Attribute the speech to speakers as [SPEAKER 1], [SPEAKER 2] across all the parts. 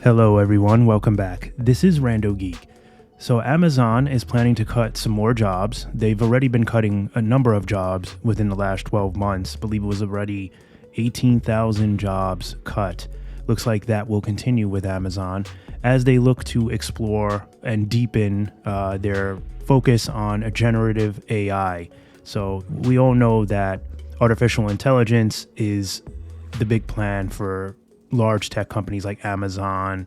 [SPEAKER 1] Hello everyone, welcome back. This is RandoGEEK. So Amazon is planning to cut some more jobs. They've already been cutting a number of jobs within the last 12 months. I believe it was already 18,000 jobs cut. Looks like that will continue with Amazon as they look to explore and deepen their focus on a generative AI. So we all know that artificial intelligence is the big plan for large tech companies like Amazon.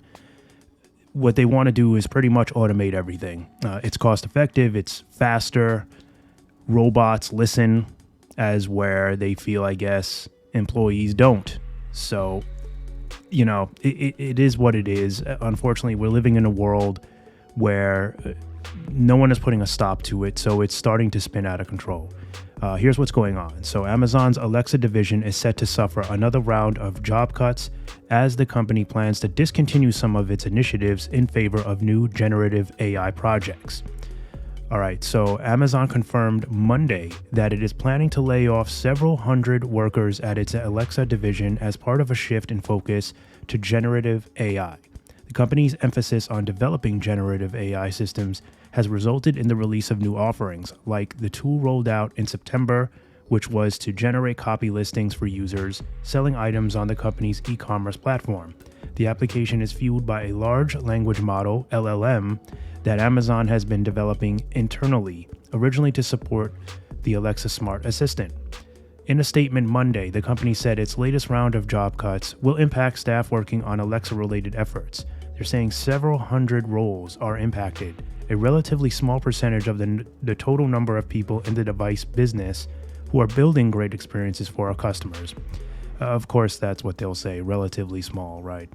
[SPEAKER 1] What they want to do is pretty much automate everything. It's cost effective, it's faster. Robots listen, as where they feel, I guess, employees don't. So, it is what it is. Unfortunately, we're living in a world where no one is putting a stop to it, so it's starting to spin out of control. Here's what's going on. So Amazon's Alexa division is set to suffer another round of job cuts as the company plans to discontinue some of its initiatives in favor of new generative AI projects. All right, so Amazon confirmed Monday that it is planning to lay off several hundred workers at its Alexa division as part of a shift in focus to generative AI. The company's emphasis on developing generative AI systems has resulted in the release of new offerings, like the tool rolled out in September, which was to generate copy listings for users selling items on the company's e-commerce platform. The application is fueled by a large language model, LLM, that Amazon has been developing internally, originally to support the Alexa Smart Assistant. In a statement Monday, the company said its latest round of job cuts will impact staff working on Alexa-related efforts. They're saying several hundred roles are impacted, a relatively small percentage of the total number of people in the device business who are building great experiences for our customers. Of course, that's what they'll say, relatively small, right?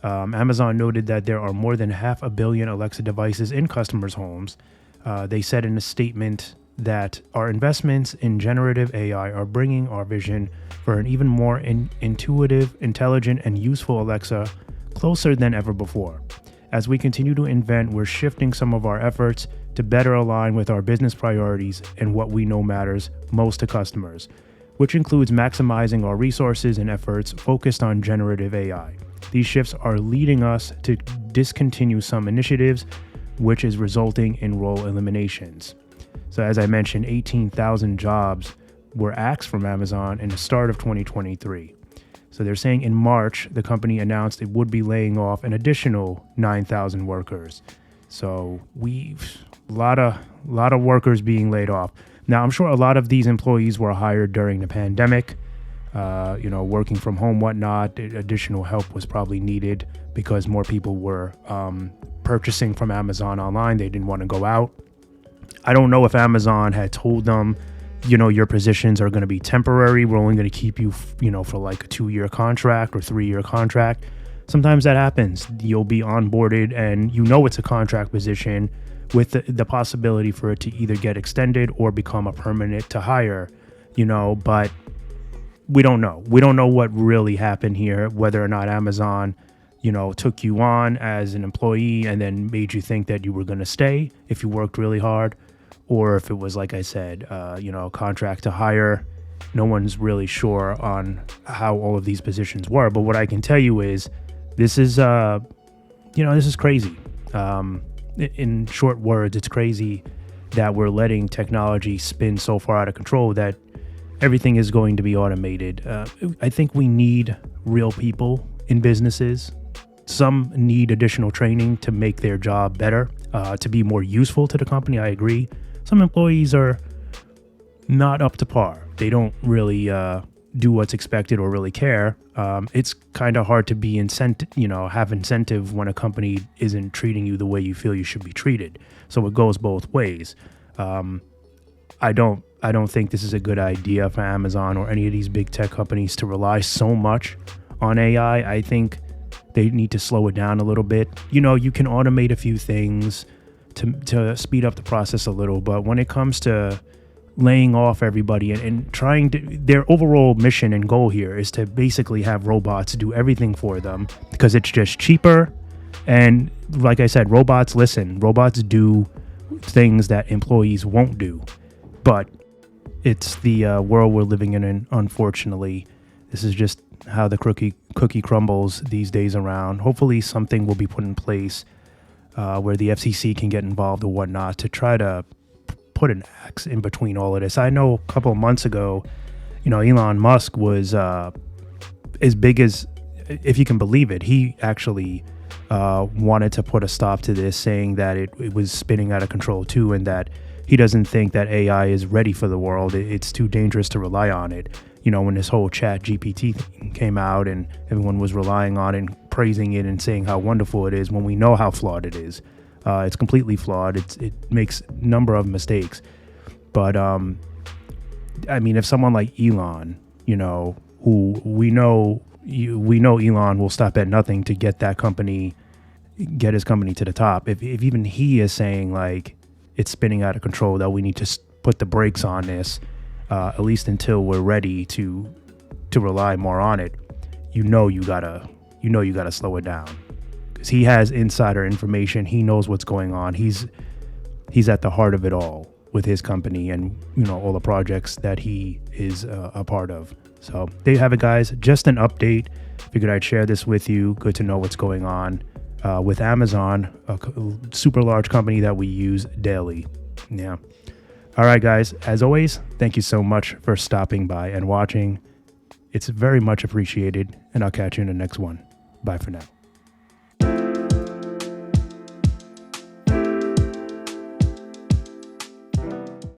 [SPEAKER 1] Amazon noted that there are more than 500 million Alexa devices in customers' homes. They said in a statement that our investments in generative AI are bringing our vision for an even more intuitive, intelligent, and useful Alexa closer than ever before. As we continue to invent, we're shifting some of our efforts to better align with our business priorities and what we know matters most to customers, which includes maximizing our resources and efforts focused on generative AI. These shifts are leading us to discontinue some initiatives, which is resulting in role eliminations. So as I mentioned, 18,000 jobs were axed from Amazon in the start of 2023. So they're saying in March, the company announced it would be laying off an additional 9,000 workers. So a lot of workers being laid off. Now, I'm sure a lot of these employees were hired during the pandemic, working from home, whatnot. Additional help was probably needed because more people were purchasing from Amazon online. They didn't want to go out. I don't know if Amazon had told them, your positions are going to be temporary. We're only going to keep you, for like a 2-year contract or 3-year contract. Sometimes that happens. You'll be onboarded and it's a contract position with the possibility for it to either get extended or become a permanent to hire, but we don't know. We don't know what really happened here, whether or not Amazon, took you on as an employee and then made you think that you were going to stay if you worked really hard, or if it was, like I said, contract to hire. No one's really sure on how all of these positions were. But what I can tell you is this is crazy. In short words, it's crazy that we're letting technology spin so far out of control that everything is going to be automated. I think we need real people in businesses. Some need additional training to make their job better, to be more useful to the company. I agree. Some employees are not up to par. They don't really do what's expected or really care. It's kind of hard to be have incentive when a company isn't treating you the way you feel you should be treated. So it goes both ways. I don't think this is a good idea for Amazon or any of these big tech companies to rely so much on AI. I think they need to slow it down a little bit. You can automate a few things to speed up the process a little, but when it comes to laying off everybody and trying to, their overall mission and goal here is to basically have robots do everything for them because it's just cheaper. And like I said, robots listen. Robots do things that employees won't do. But it's the world we're living in, and unfortunately, this is just how the cookie crumbles these days around. Hopefully something will be put in place where the FCC can get involved or whatnot to try to put an axe in between all of this. I know a couple of months ago, Elon Musk was as big as, if you can believe it, he actually wanted to put a stop to this, saying that it was spinning out of control too, and that he doesn't think that AI is ready for the world. It's too dangerous to rely on it. When this whole chat GPT thing came out and everyone was relying on it and praising it and saying how wonderful it is, when we know how flawed it is. It's completely flawed. It makes a number of mistakes. But, if someone like Elon, who we know Elon will stop at nothing to get his company to the top. If even he is saying like it's spinning out of control, that we need to put the brakes on this, at least until we're ready to rely more on it. You gotta slow it down, because he has insider information. He knows what's going on. He's at the heart of it all with his company and all the projects that he is a part of. So there you have it, guys. Just an update. Figured I'd share this with you. Good to know what's going on with Amazon, a super large company that we use daily. Yeah. All right, guys. As always, thank you so much for stopping by and watching. It's very much appreciated, and I'll catch you in the next one. Bye for now.